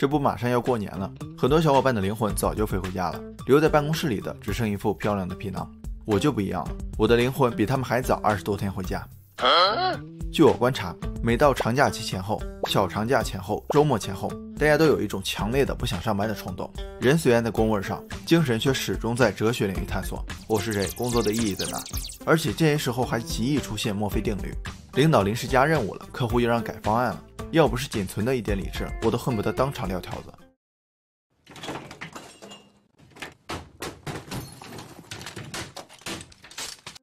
这不马上要过年了，很多小伙伴的灵魂早就飞回家了，留在办公室里的只剩一副漂亮的皮囊。我就不一样了，我的灵魂比他们还早20多天回家。据我观察，每到长假期前后、小长假前后、周末前后，大家都有一种强烈的不想上班的冲动。人虽然在工位上，精神却始终在哲学领域探索我是谁，工作的意义在哪。而且这些时候还极易出现墨菲定律，领导临时加任务了，客户又让改方案了，要不是仅存的一点理智，我都恨不得当场撂挑子。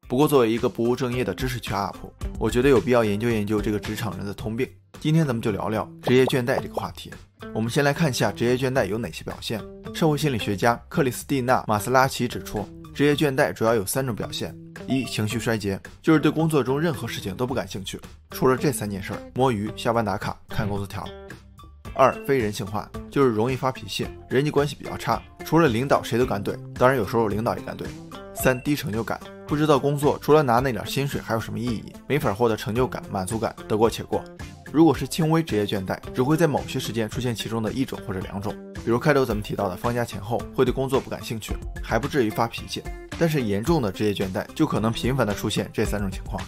不过作为一个不务正业的知识区 UP， 我觉得有必要研究研究这个职场人的通病。今天咱们就聊聊职业倦怠这个话题。我们先来看一下职业倦怠有哪些表现。社会心理学家克里斯蒂娜·马斯拉奇指出，职业倦怠主要有3种表现。一、情绪衰竭，就是对工作中任何事情都不感兴趣，除了这3件事：摸鱼、下班打卡、看工作条。2、非人性化，就是容易发脾气，人际关系比较差，除了领导谁都敢怼，当然有时候领导也敢怼。3、低成就感，不知道工作除了拿那点薪水还有什么意义，没法获得成就感、满足感，得过且过。如果是轻微职业倦怠，只会在某些时间出现其中的1种或者2种，比如开头咱们提到的放假前后会对工作不感兴趣，还不至于发脾气，但是严重的职业倦怠就可能频繁的出现这3种情况。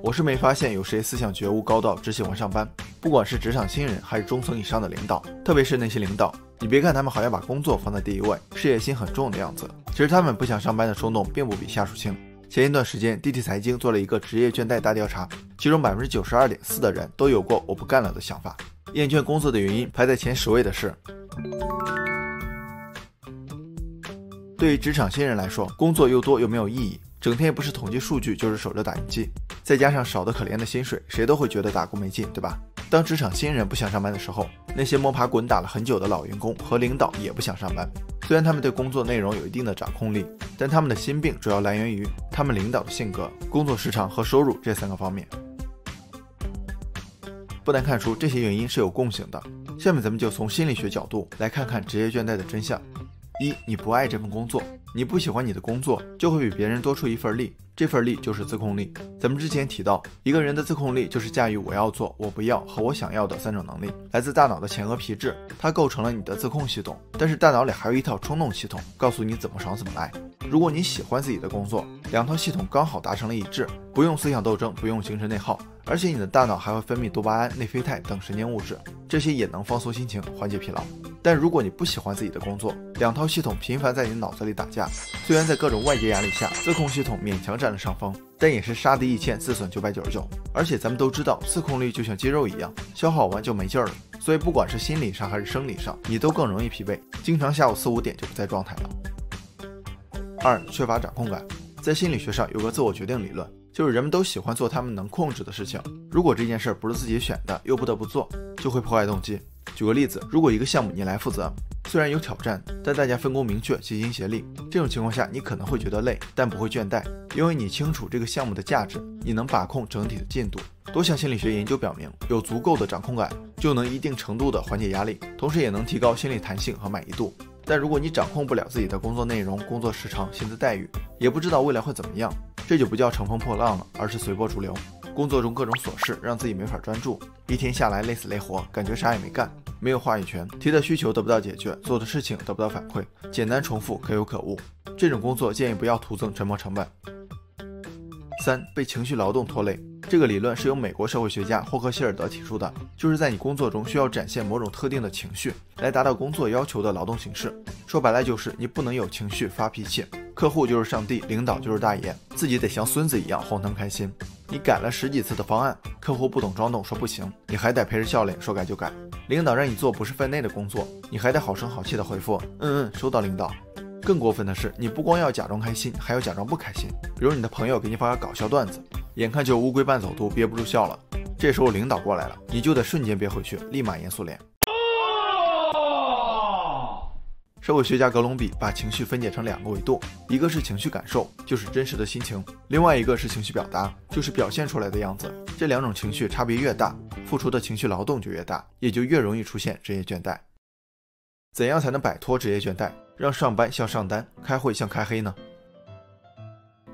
我是没发现有谁思想觉悟高到只喜欢上班，不管是职场新人还是中层以上的领导，特别是那些领导，你别看他们好像把工作放在第一位，事业心很重的样子，其实他们不想上班的冲动并不比下属轻。前一段时间DT财经做了一个职业倦怠大调查，其中 92.4% 的人都有过我不干了的想法。厌倦工作的原因排在前10位的是，对于职场新人来说，工作又多又没有意义，整天也不是统计数据就是守着打印机，再加上少得可怜的薪水，谁都会觉得打工没劲，对吧？当职场新人不想上班的时候，那些摸爬滚打了很久的老员工和领导也不想上班。虽然他们对工作内容有一定的掌控力，但他们的心病主要来源于他们领导的性格、工作时长和收入这3个方面。不难看出这些原因是有共性的。下面咱们就从心理学角度来看看职业倦怠的真相。一、你不爱这份工作，你不喜欢你的工作，就会比别人多出一份力，这份力就是自控力。咱们之前提到，一个人的自控力就是驾驭我要做、我不要和我想要的3种能力，来自大脑的前额皮质，它构成了你的自控系统。但是大脑里还有一套冲动系统，告诉你怎么爽怎么来。如果你喜欢自己的工作，2套系统刚好达成了一致，不用思想斗争，不用精神内耗，而且你的大脑还会分泌多巴胺、内啡肽等神经物质，这些也能放松心情，缓解疲劳。但如果你不喜欢自己的工作，2套系统频繁在你脑子里打架，虽然在各种外界压力下，自控系统勉强占了上风，但也是杀敌1000，自损999。而且咱们都知道，自控力就像肌肉一样，消耗完就没劲儿了，所以不管是心理上还是生理上，你都更容易疲惫，经常下午4、5点就不在状态了。2、缺乏掌控感。在心理学上有个自我决定理论，就是人们都喜欢做他们能控制的事情，如果这件事不是自己选的，又不得不做，就会破坏动机。举个例子，如果一个项目你来负责，虽然有挑战，但大家分工明确，齐心协力，这种情况下你可能会觉得累，但不会倦怠，因为你清楚这个项目的价值，你能把控整体的进度。多项心理学研究表明，有足够的掌控感就能一定程度的缓解压力，同时也能提高心理弹性和满意度。但如果你掌控不了自己的工作内容、工作时长、薪资待遇，也不知道未来会怎么样，这就不叫乘风破浪了，而是随波逐流。工作中各种琐事让自己没法专注，一天下来累死累活，感觉啥也没干，没有话语权，提的需求得不到解决，做的事情得不到反馈，简单重复，可有可无。这种工作建议不要徒增沉没成本。3、被情绪劳动拖累。这个理论是由美国社会学家霍克希尔德提出的，就是在你工作中需要展现某种特定的情绪，来达到工作要求的劳动形式。说白了就是你不能有情绪发脾气，客户就是上帝，领导就是大爷，自己得像孙子一样哄他们开心。你改了10几次的方案，客户不懂装懂说不行，你还得陪着笑脸说改就改。领导让你做不是分内的工作，你还得好声好气的回复收到领导。更过分的是，你不光要假装开心，还要假装不开心。比如你的朋友给你发个搞笑段子，眼看就乌龟半走读，憋不住笑了，这时候领导过来了，你就得瞬间憋回去，立马严肃脸。社会学家格隆比把情绪分解成2个维度，一个是情绪感受，就是真实的心情，另外一个是情绪表达，就是表现出来的样子。这2种情绪差别越大，付出的情绪劳动就越大，也就越容易出现职业倦怠。怎样才能摆脱职业倦怠，让上班像上单，开会像开黑呢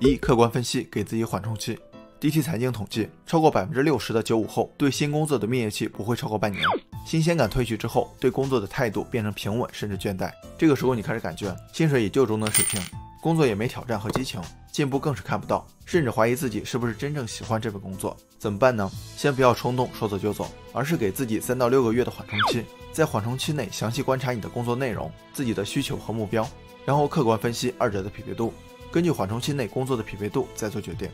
？1、客观分析，给自己缓冲期。DT 财经统计，超过60%的95后对新工作的蜜月期不会超过半年，新鲜感褪去之后，对工作的态度变成平稳甚至倦怠。这个时候你开始感觉薪水也就中等水平，工作也没挑战和激情，进步更是看不到，甚至怀疑自己是不是真正喜欢这份工作。怎么办呢？先不要冲动说走就走，而是给自己3到6个月的缓冲期，在缓冲期内详细观察你的工作内容、自己的需求和目标，然后客观分析二者的匹配度，根据缓冲期内工作的匹配度再做决定。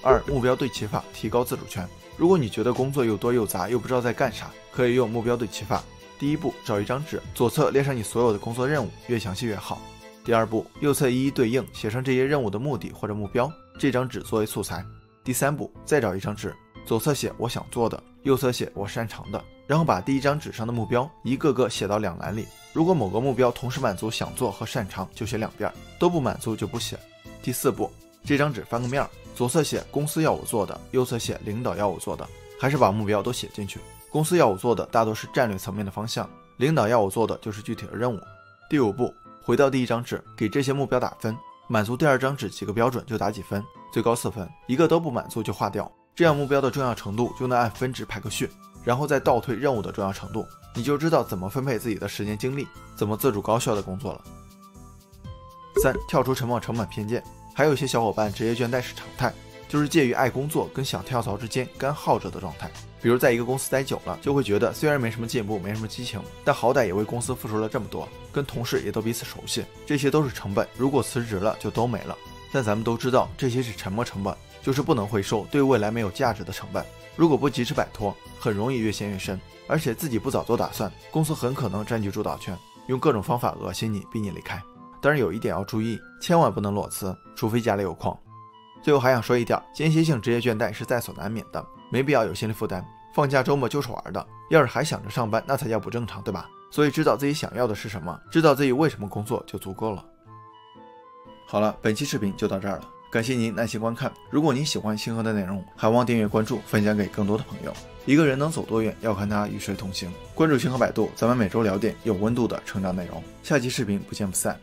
2. 目标对齐法，提高自主权。如果你觉得工作又多又杂，又不知道在干啥，可以用目标对齐法。第一步，找一张纸，左侧列上你所有的工作任务，越详细越好。第二步，右侧一一对应，写上这些任务的目的或者目标，这张纸作为素材。第三步，再找一张纸，左侧写我想做的，右侧写我擅长的，然后把第一张纸上的目标一个个写到2栏里。如果某个目标同时满足想做和擅长，就写2遍，都不满足就不写。第四步，这张纸翻个面，左侧写公司要我做的，右侧写领导要我做的，还是把目标都写进去。公司要我做的大多是战略层面的方向，领导要我做的就是具体的任务。第5步，回到第一张纸，给这些目标打分，满足第2张纸几个标准就打几分，最高4分，一个都不满足就划掉，这样目标的重要程度就能按分值排个序，然后再倒推任务的重要程度，你就知道怎么分配自己的时间精力，怎么自主高效的工作了。3. 跳出沉没成本偏见。还有一些小伙伴职业倦怠是常态，就是介于爱工作跟想跳槽之间干耗着的状态。比如在一个公司待久了，就会觉得虽然没什么进步，没什么激情，但好歹也为公司付出了这么多，跟同事也都彼此熟悉，这些都是成本，如果辞职了就都没了。但咱们都知道，这些是沉没成本，就是不能回收，对未来没有价值的成本。如果不及时摆脱，很容易越陷越深，而且自己不早做打算，公司很可能占据主导权，用各种方法恶心你，逼你离开。当然有一点要注意，千万不能裸辞，除非家里有矿。最后还想说一点，间歇性职业倦怠是在所难免的，没必要有心理负担。放假周末就是玩的，要是还想着上班，那才叫不正常，对吧？所以知道自己想要的是什么，知道自己为什么工作就足够了。好了，本期视频就到这儿了，感谢您耐心观看。如果您喜欢星河的内容，还望订阅关注，分享给更多的朋友。一个人能走多远，要看他与谁同行。关注星河百度，咱们每周聊点有温度的成长内容。下期视频不见不散。